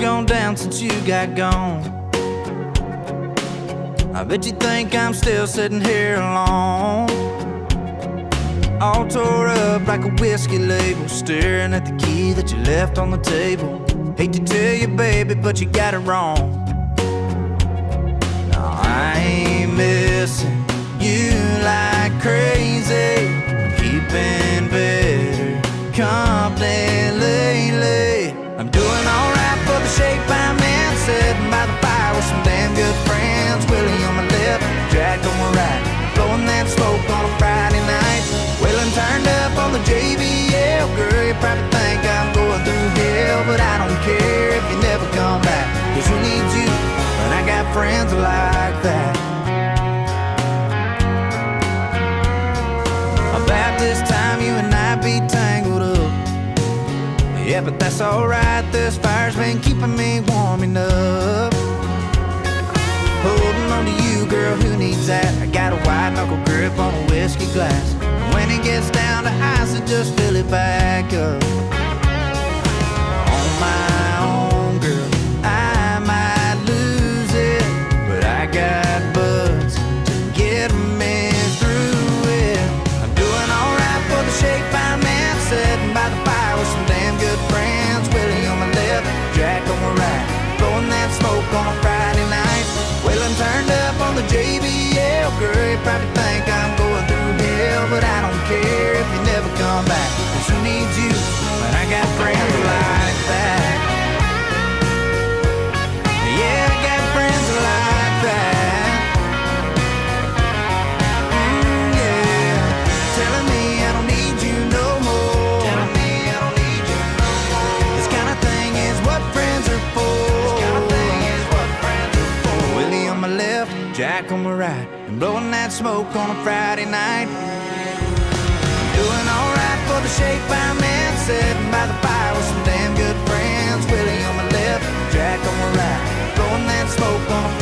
gone down since you got gone. I bet you think I'm still sitting here alone, all tore up like a whiskey label, staring at the key that you left on the table. Hate to tell you, baby, but you got it wrong. No, I ain't missing you like crazy. I'm keeping better company lately. I'm doing alright for the shape I'm in, sitting by the fire with some damn good friends. Willie on my left, Jack on my right, blowing that smoke on a Friday night. Wheeling turned up on the JBL. Girl, you probably think I'm going through hell, but I don't care if you never come back, 'cause who needs you when I got friends like that? About this time you and I be tangled up. Yeah, but that's alright, this fire's been keeping me warm enough. Holding on to you, girl, who needs that? I got a wide knuckle grip on a whiskey glass, and when it gets down to ice, I just fill it back up. On my own, girl, I might lose it, but I got buds to get me through it. I'm doing alright for the shape I'm in, sitting by the fire with some damn good friends. Willie on my left, Jack on my right, blowing that smoke on a Friday night. Wheeling turned up on the JBL. Girl, you probably think I'm going through hell, but I don't care if you never come back, 'cause who needs you when I got friends like that? Yeah, I got friends like that. Yeah, telling me I don't need you no more. Telling me I don't need you no more. This kind of thing is what friends are for. This kind of thing is what friends are for. Willie on my left, Jack on my right, and blowing that smoke on a Friday night. Doing alright for the shape I'm in, sitting by the fire with some damn good friends. Willie on my left, Jack on my right, blowing that smoke on a